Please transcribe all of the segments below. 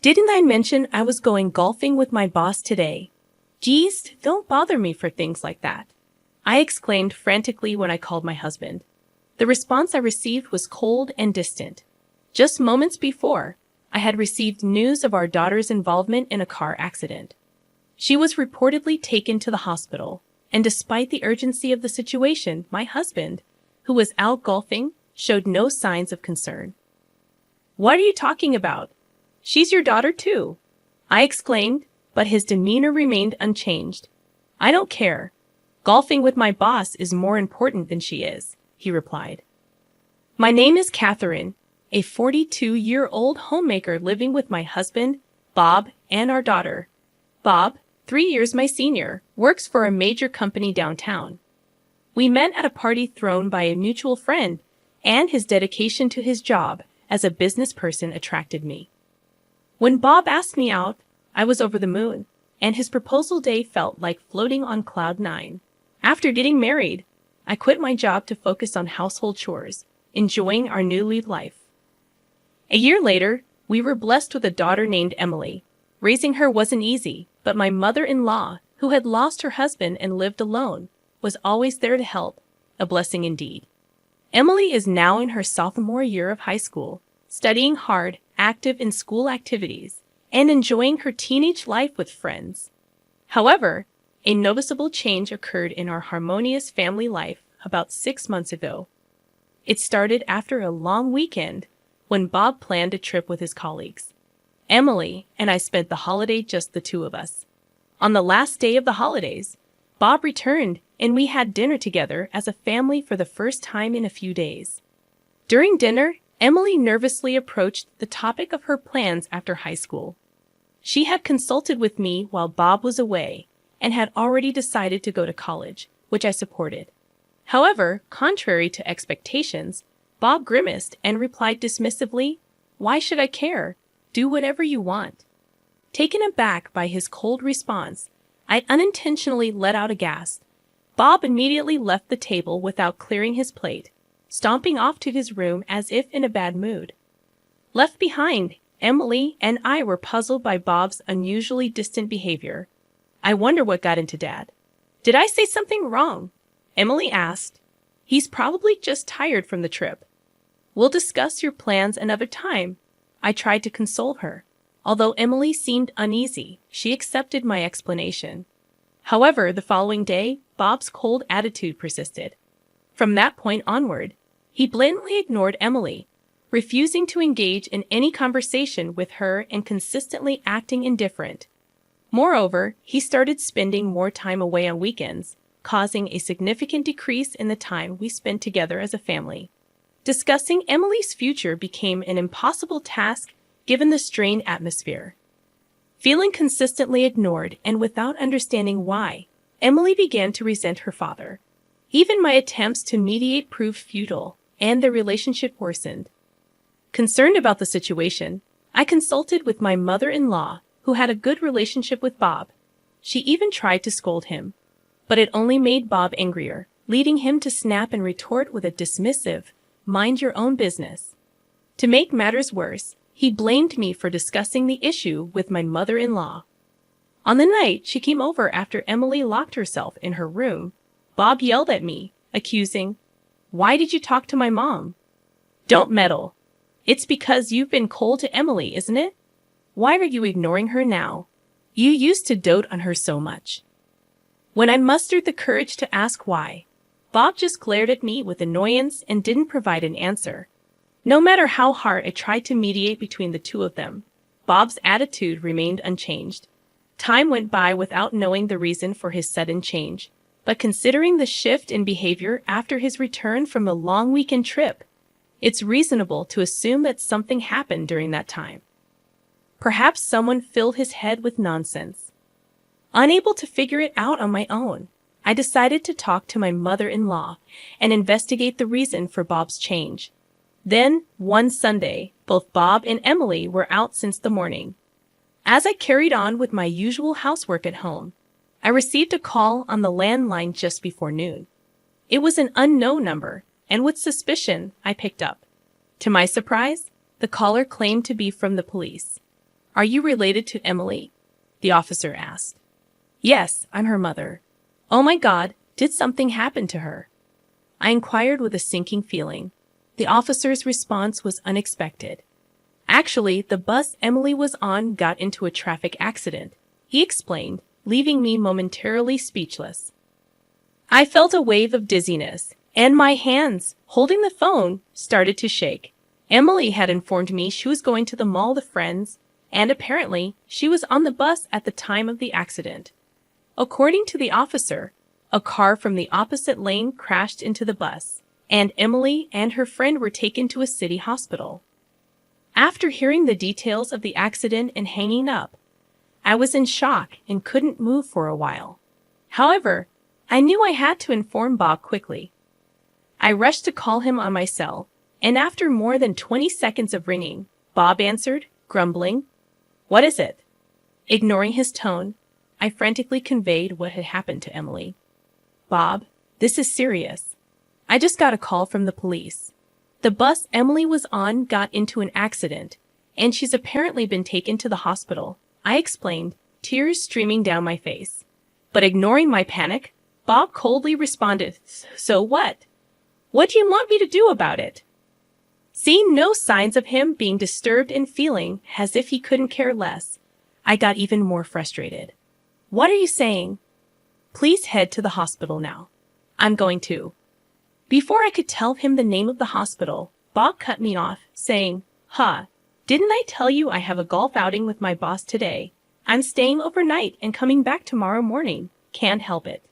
Didn't I mention I was going golfing with my boss today? Geez, don't bother me for things like that, I exclaimed frantically when I called my husband. The response I received was cold and distant. Just moments before, I had received news of our daughter's involvement in a car accident. She was reportedly taken to the hospital, and despite the urgency of the situation, my husband, who was out golfing, showed no signs of concern. "What are you talking about? She's your daughter too," I exclaimed, but his demeanor remained unchanged. "I don't care. Golfing with my boss is more important than she is," he replied. My name is Catherine, a 42-year-old homemaker living with my husband, Bob, and our daughter. Bob, 3 years my senior, works for a major company downtown. We met at a party thrown by a mutual friend, and his dedication to his job as a business person attracted me. When Bob asked me out, I was over the moon, and his proposal day felt like floating on cloud 9. After getting married, I quit my job to focus on household chores, enjoying our newly life. A year later, we were blessed with a daughter named Emily. Raising her wasn't easy, but my mother-in-law, who had lost her husband and lived alone, was always there to help, a blessing indeed. Emily is now in her sophomore year of high school, studying hard, active in school activities, and enjoying her teenage life with friends. However, a noticeable change occurred in our harmonious family life about 6 months ago. It started after a long weekend when Bob planned a trip with his colleagues. Emily and I spent the holiday just the two of us. On the last day of the holidays, Bob returned and we had dinner together as a family for the first time in a few days. During dinner, Emily nervously approached the topic of her plans after high school. She had consulted with me while Bob was away and had already decided to go to college, which I supported. However, contrary to expectations, Bob grimaced and replied dismissively, "Why should I care? Do whatever you want." Taken aback by his cold response, I unintentionally let out a gasp. Bob immediately left the table without clearing his plate, stomping off to his room as if in a bad mood. Left behind, Emily and I were puzzled by Bob's unusually distant behavior. "I wonder what got into Dad. Did I say something wrong?" Emily asked. "He's probably just tired from the trip. We'll discuss your plans another time," I tried to console her. Although Emily seemed uneasy, she accepted my explanation. However, the following day, Bob's cold attitude persisted. From that point onward, he blatantly ignored Emily, refusing to engage in any conversation with her and consistently acting indifferent. Moreover, he started spending more time away on weekends, causing a significant decrease in the time we spent together as a family. Discussing Emily's future became an impossible task given the strained atmosphere. Feeling consistently ignored and without understanding why, Emily began to resent her father. Even my attempts to mediate proved futile, and their relationship worsened. Concerned about the situation, I consulted with my mother-in-law, who had a good relationship with Bob. She even tried to scold him, but it only made Bob angrier, leading him to snap and retort with a dismissive, "Mind your own business." To make matters worse, he blamed me for discussing the issue with my mother-in-law. On the night she came over after Emily locked herself in her room, Bob yelled at me, accusing, "Why did you talk to my mom?" "Don't meddle. It's because you've been cold to Emily, isn't it? Why are you ignoring her now? You used to dote on her so much." When I mustered the courage to ask why, Bob just glared at me with annoyance and didn't provide an answer. No matter how hard I tried to mediate between the two of them, Bob's attitude remained unchanged. Time went by without knowing the reason for his sudden change, but considering the shift in behavior after his return from the long weekend trip, it's reasonable to assume that something happened during that time. Perhaps someone filled his head with nonsense. Unable to figure it out on my own, I decided to talk to my mother-in-law and investigate the reason for Bob's change. Then, one Sunday, both Bob and Emily were out since the morning. As I carried on with my usual housework at home, I received a call on the landline just before noon. It was an unknown number, and with suspicion, I picked up. To my surprise, the caller claimed to be from the police. Are you related to Emily? The officer asked. Yes, I'm her mother. Oh my God, did something happen to her? I inquired with a sinking feeling. The officer's response was unexpected. Actually, the bus Emily was on got into a traffic accident, he explained, leaving me momentarily speechless. I felt a wave of dizziness, and my hands, holding the phone, started to shake. Emily had informed me she was going to the mall with friends, and apparently she was on the bus at the time of the accident. According to the officer, a car from the opposite lane crashed into the bus, and Emily and her friend were taken to a city hospital. After hearing the details of the accident and hanging up, I was in shock and couldn't move for a while. However, I knew I had to inform Bob quickly. I rushed to call him on my cell, and after more than 20 seconds of ringing, Bob answered, grumbling, "What is it?" Ignoring his tone, I frantically conveyed what had happened to Emily. "Bob, this is serious. I just got a call from the police. The bus Emily was on got into an accident, and she's apparently been taken to the hospital," I explained, tears streaming down my face. But ignoring my panic, Bob coldly responded, "So what? What do you want me to do about it?" Seeing no signs of him being disturbed and feeling as if he couldn't care less, I got even more frustrated. "What are you saying?" "Please head to the hospital now." "I'm going to." Before I could tell him the name of the hospital, Bob cut me off, saying, Didn't I tell you I have a golf outing with my boss today? I'm staying overnight and coming back tomorrow morning. Can't help it."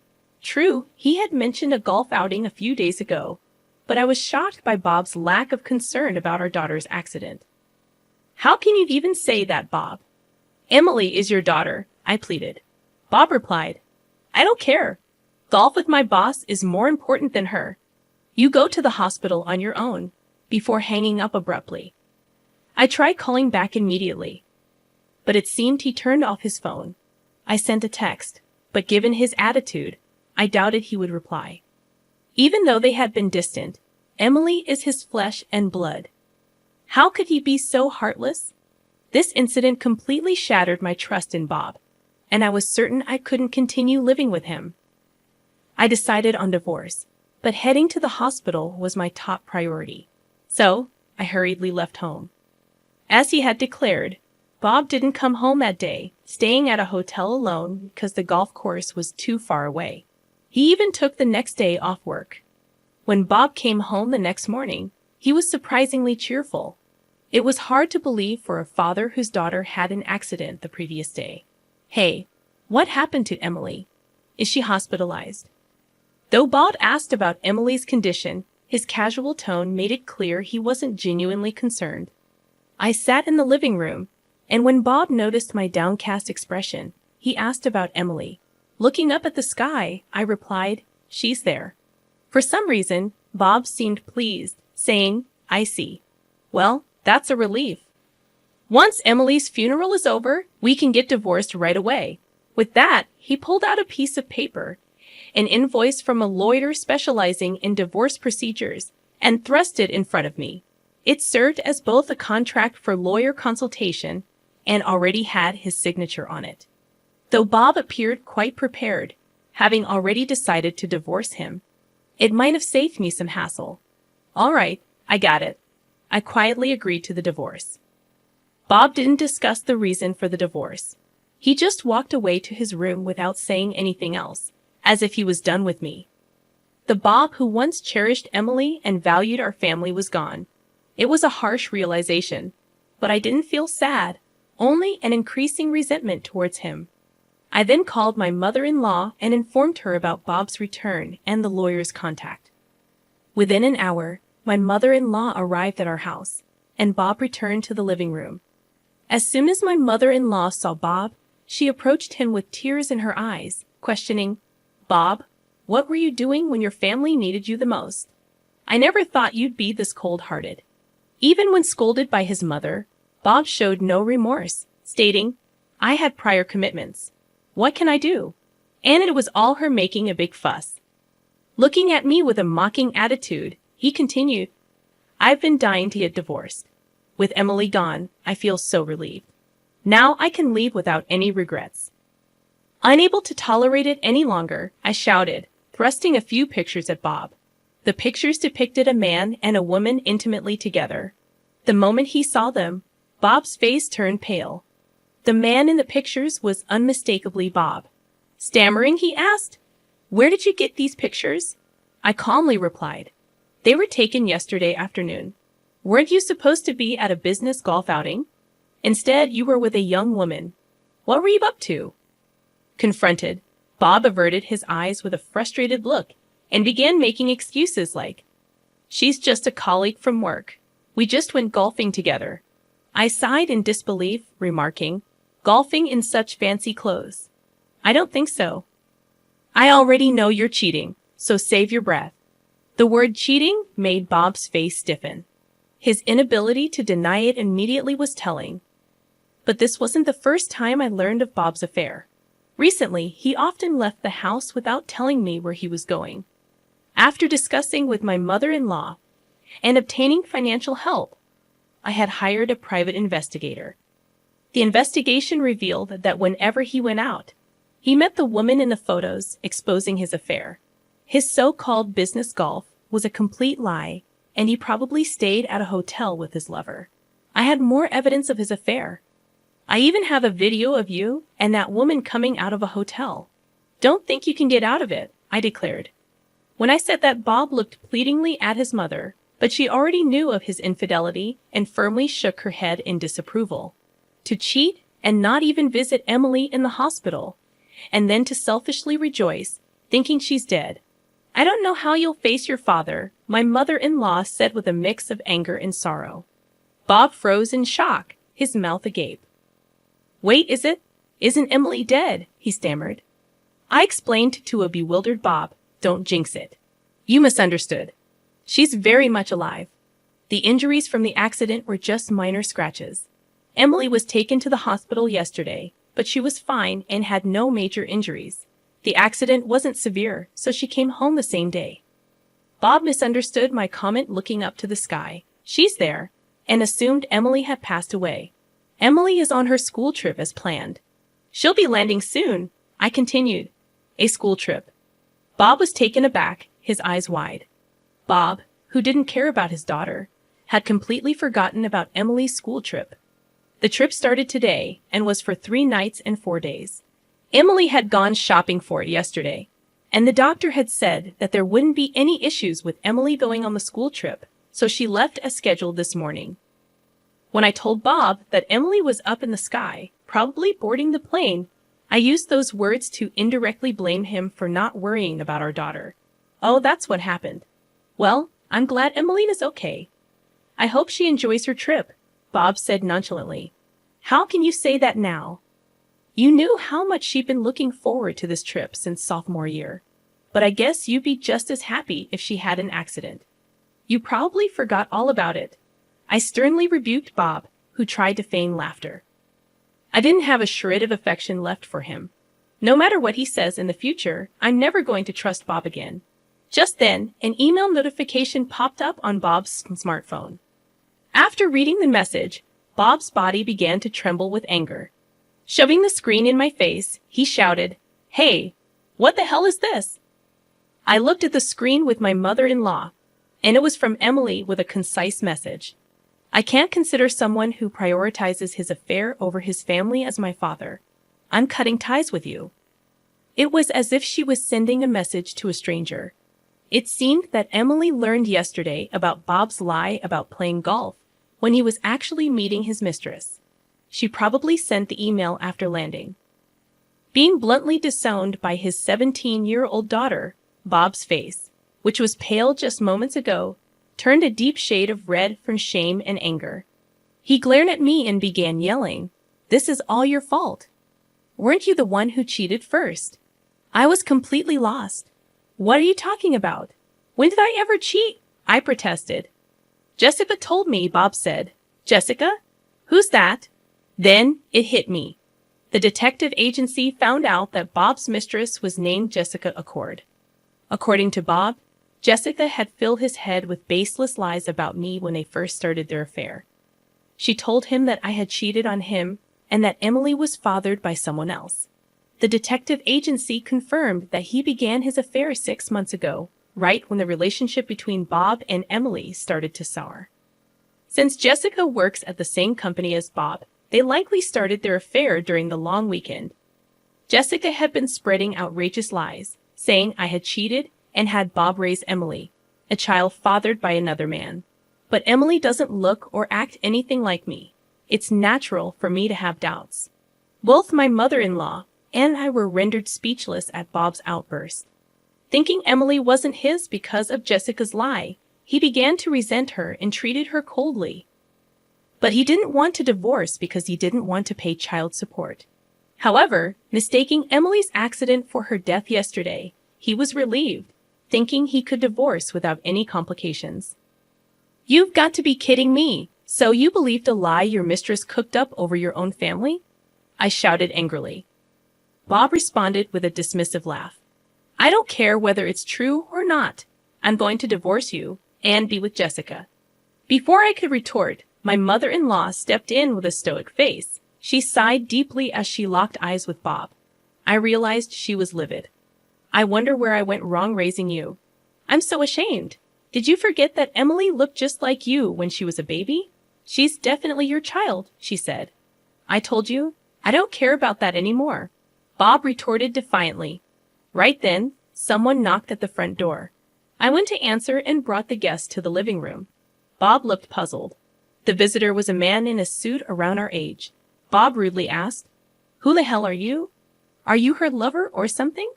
True, he had mentioned a golf outing a few days ago, but I was shocked by Bob's lack of concern about our daughter's accident. "How can you even say that, Bob?" "Emily is your daughter," I pleaded. Bob replied, "I don't care. Golf with my boss is more important than her. You go to the hospital on your own," before hanging up abruptly. I tried calling back immediately, but it seemed he turned off his phone. I sent a text, but given his attitude, I doubted he would reply. Even though they had been distant, Emily is his flesh and blood. How could he be so heartless? This incident completely shattered my trust in Bob, and I was certain I couldn't continue living with him. I decided on divorce, but heading to the hospital was my top priority. So, I hurriedly left home. As he had declared, Bob didn't come home that day, staying at a hotel alone because the golf course was too far away. He even took the next day off work. When Bob came home the next morning, he was surprisingly cheerful. It was hard to believe for a father whose daughter had an accident the previous day. "Hey, what happened to Emily? Is she hospitalized?" Though Bob asked about Emily's condition, his casual tone made it clear he wasn't genuinely concerned. I sat in the living room, and when Bob noticed my downcast expression, he asked about Emily. Looking up at the sky, I replied, "She's there." For some reason, Bob seemed pleased, saying, "I see. Well, that's a relief. Once Emily's funeral is over, we can get divorced right away." With that, he pulled out a piece of paper, an invoice from a lawyer specializing in divorce procedures, and thrust it in front of me. It served as both a contract for lawyer consultation and already had his signature on it. Though Bob appeared quite prepared, having already decided to divorce him, it might have saved me some hassle. "All right, I got it." I quietly agreed to the divorce. Bob didn't discuss the reason for the divorce. He just walked away to his room without saying anything else, as if he was done with me. The Bob who once cherished Emily and valued our family was gone. It was a harsh realization, but I didn't feel sad, only an increasing resentment towards him. I then called my mother-in-law and informed her about Bob's return and the lawyer's contact. Within an hour, my mother-in-law arrived at our house, and Bob returned to the living room. As soon as my mother-in-law saw Bob, she approached him with tears in her eyes, questioning, "Bob, what were you doing when your family needed you the most? I never thought you'd be this cold-hearted." Even when scolded by his mother, Bob showed no remorse, stating, "I had prior commitments. What can I do?" And it was all her making a big fuss. Looking at me with a mocking attitude, he continued, "I've been dying to get divorced. With Emily gone, I feel so relieved. Now I can leave without any regrets. Unable to tolerate it any longer, I shouted, thrusting a few pictures at Bob. The pictures depicted a man and a woman intimately together. The moment he saw them, Bob's face turned pale. The man in the pictures was unmistakably Bob. Stammering, he asked, "Where did you get these pictures?" I calmly replied, "They were taken yesterday afternoon. Weren't you supposed to be at a business golf outing? Instead, you were with a young woman. What were you up to?" Confronted, Bob averted his eyes with a frustrated look and began making excuses like, "She's just a colleague from work. We just went golfing together." I sighed in disbelief, remarking, "Golfing in such fancy clothes? I don't think so." "I already know you're cheating, so save your breath." The word cheating made Bob's face stiffen. His inability to deny it immediately was telling. But this wasn't the first time I learned of Bob's affair. Recently, he often left the house without telling me where he was going. After discussing with my mother-in-law and obtaining financial help, I had hired a private investigator. The investigation revealed that whenever he went out, he met the woman in the photos, exposing his affair. His so-called business golf was a complete lie, and he probably stayed at a hotel with his lover. I had more evidence of his affair. I even have a video of you and that woman coming out of a hotel. "Don't think you can get out of it," I declared. When I said that, Bob looked pleadingly at his mother, but she already knew of his infidelity and firmly shook her head in disapproval. To cheat and not even visit Emily in the hospital, and then to selfishly rejoice, thinking she's dead. "I don't know how you'll face your father," my mother-in-law said with a mix of anger and sorrow. Bob froze in shock, his mouth agape. "Wait, isn't Emily dead?" he stammered. I explained to a bewildered Bob, "Don't jinx it. You misunderstood. She's very much alive. The injuries from the accident were just minor scratches. Emily was taken to the hospital yesterday, but she was fine and had no major injuries. The accident wasn't severe, so she came home the same day." Bob misunderstood my comment, looking up to the sky. "She's there," and assumed Emily had passed away. "Emily is on her school trip as planned. She'll be landing soon," I continued. "A school trip?" Bob was taken aback, his eyes wide. Bob, who didn't care about his daughter, had completely forgotten about Emily's school trip. The trip started today and was for 3 nights and 4 days. Emily had gone shopping for it yesterday, and the doctor had said that there wouldn't be any issues with Emily going on the school trip, so she left as scheduled this morning. When I told Bob that Emily was up in the sky, probably boarding the plane, I used those words to indirectly blame him for not worrying about our daughter. "Oh, that's what happened. Well, I'm glad Emmeline is okay. I hope she enjoys her trip," Bob said nonchalantly. "How can you say that now? You knew how much she'd been looking forward to this trip since sophomore year. But I guess you'd be just as happy if she had an accident. You probably forgot all about it." I sternly rebuked Bob, who tried to feign laughter. I didn't have a shred of affection left for him. No matter what he says in the future, I'm never going to trust Bob again. Just then, an email notification popped up on Bob's smartphone. After reading the message, Bob's body began to tremble with anger. Shoving the screen in my face, he shouted, "Hey, what the hell is this?" I looked at the screen with my mother-in-law, and it was from Emily with a concise message. "I can't consider someone who prioritizes his affair over his family as my father. I'm cutting ties with you." It was as if she was sending a message to a stranger. It seemed that Emily learned yesterday about Bob's lie about playing golf when he was actually meeting his mistress. She probably sent the email after landing. Being bluntly disowned by his 17-year-old daughter, Bob's face, which was pale just moments ago, turned a deep shade of red from shame and anger. He glared at me and began yelling, "This is all your fault. Weren't you the one who cheated first?" I was completely lost. "What are you talking about? When did I ever cheat?" I protested. "Jessica told me," Bob said. "Jessica? Who's that?" Then it hit me. The detective agency found out that Bob's mistress was named Jessica Accord. According to Bob, Jessica had filled his head with baseless lies about me when they first started their affair. She told him that I had cheated on him and that Emily was fathered by someone else. The detective agency confirmed that he began his affair 6 months ago, right when the relationship between Bob and Emily started to sour. Since Jessica works at the same company as Bob, they likely started their affair during the long weekend. Jessica had been spreading outrageous lies, saying I had cheated and had Bob raise Emily, a child fathered by another man. But Emily doesn't look or act anything like me. It's natural for me to have doubts. Both my mother-in-law and I were rendered speechless at Bob's outburst. Thinking Emily wasn't his because of Jessica's lie, he began to resent her and treated her coldly. But he didn't want to divorce because he didn't want to pay child support. However, mistaking Emily's accident for her death yesterday, he was relieved, thinking he could divorce without any complications. You've got to be kidding me. So you believed a lie your mistress cooked up over your own family? I shouted angrily. Bob responded with a dismissive laugh. I don't care whether it's true or not. I'm going to divorce you and be with Jessica. Before I could retort, my mother-in-law stepped in with a stoic face. She sighed deeply as she locked eyes with Bob. I realized she was livid. I wonder where I went wrong raising you. I'm so ashamed. Did you forget that Emily looked just like you when she was a baby? She's definitely your child, she said. I told you, I don't care about that anymore. Bob retorted defiantly. Right then, someone knocked at the front door. I went to answer and brought the guest to the living room. Bob looked puzzled. The visitor was a man in a suit around our age. Bob rudely asked, Who the hell are you? Are you her lover or something?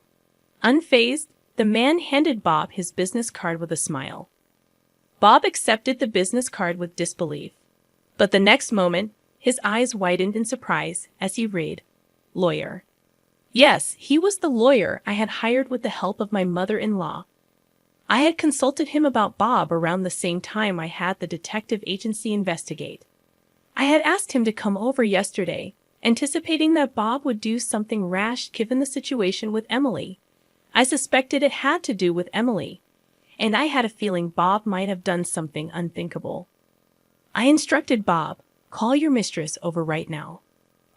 Unfazed, the man handed Bob his business card with a smile. Bob accepted the business card with disbelief. But the next moment, his eyes widened in surprise as he read, Lawyer. Yes, he was the lawyer I had hired with the help of my mother-in-law. I had consulted him about Bob around the same time I had the detective agency investigate. I had asked him to come over yesterday, anticipating that Bob would do something rash given the situation with Emily. I suspected it had to do with Emily, and I had a feeling Bob might have done something unthinkable. I instructed Bob, call your mistress over right now.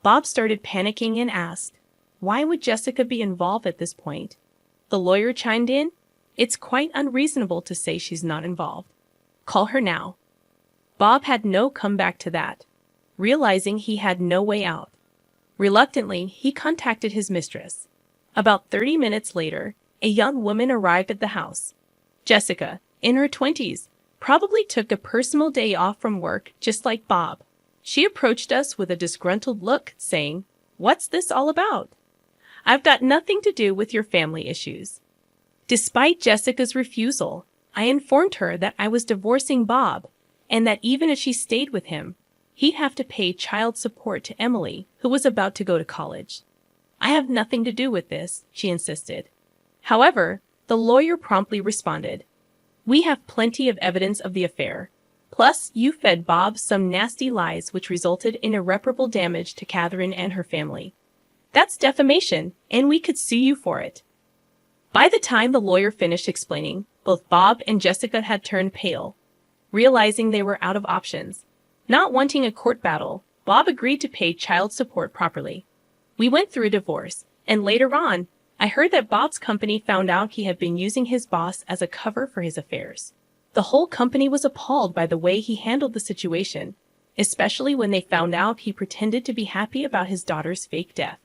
Bob started panicking and asked, why would Jessica be involved at this point? The lawyer chimed in, it's quite unreasonable to say she's not involved. Call her now. Bob had no comeback to that, realizing he had no way out. Reluctantly, he contacted his mistress. About 30 minutes later, a young woman arrived at the house. Jessica, in her 20s, probably took a personal day off from work just like Bob. She approached us with a disgruntled look, saying, What's this all about? I've got nothing to do with your family issues. Despite Jessica's refusal, I informed her that I was divorcing Bob and that even if she stayed with him, he'd have to pay child support to Emily, who was about to go to college. I have nothing to do with this, she insisted. However, the lawyer promptly responded, We have plenty of evidence of the affair. Plus, you fed Bob some nasty lies which resulted in irreparable damage to Catherine and her family. That's defamation, and we could sue you for it. By the time the lawyer finished explaining, both Bob and Jessica had turned pale, realizing they were out of options. Not wanting a court battle, Bob agreed to pay child support properly. We went through a divorce, and later on, I heard that Bob's company found out he had been using his boss as a cover for his affairs. The whole company was appalled by the way he handled the situation, especially when they found out he pretended to be happy about his daughter's fake death.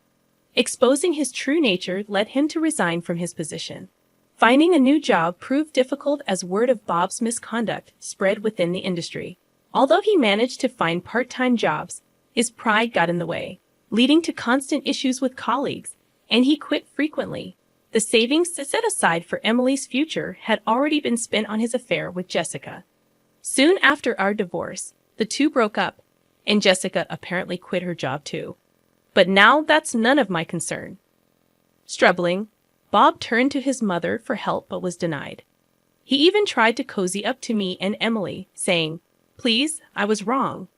Exposing his true nature led him to resign from his position. Finding a new job proved difficult as word of Bob's misconduct spread within the industry. Although he managed to find part-time jobs, his pride got in the way, leading to constant issues with colleagues, and he quit frequently. The savings set aside for Emily's future had already been spent on his affair with Jessica. Soon after our divorce, the two broke up, and Jessica apparently quit her job too. But now that's none of my concern. Struggling, Bob turned to his mother for help but was denied. He even tried to cozy up to me and Emily, saying, Please, I was wrong.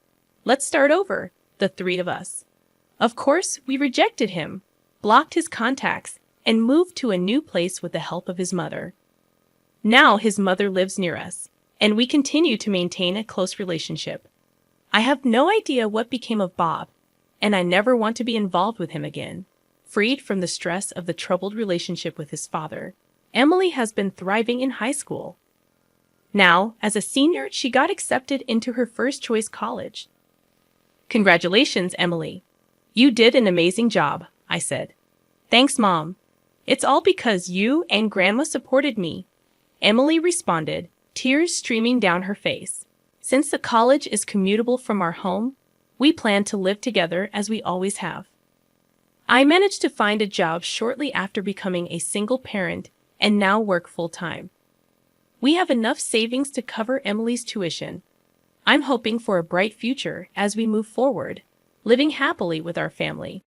Let's start over, the three of us. Of course, we rejected him, blocked his contacts, and moved to a new place with the help of his mother. Now his mother lives near us, and we continue to maintain a close relationship. I have no idea what became of Bob, and I never want to be involved with him again. Freed from the stress of the troubled relationship with his father, Emily has been thriving in high school. Now, as a senior, she got accepted into her first-choice college. Congratulations, Emily. You did an amazing job, I said. Thanks, Mom. It's all because you and Grandma supported me, Emily responded, tears streaming down her face. Since the college is commutable from our home, we plan to live together as we always have. I managed to find a job shortly after becoming a single parent and now work full-time. We have enough savings to cover Emily's tuition. I'm hoping for a bright future as we move forward, living happily with our family.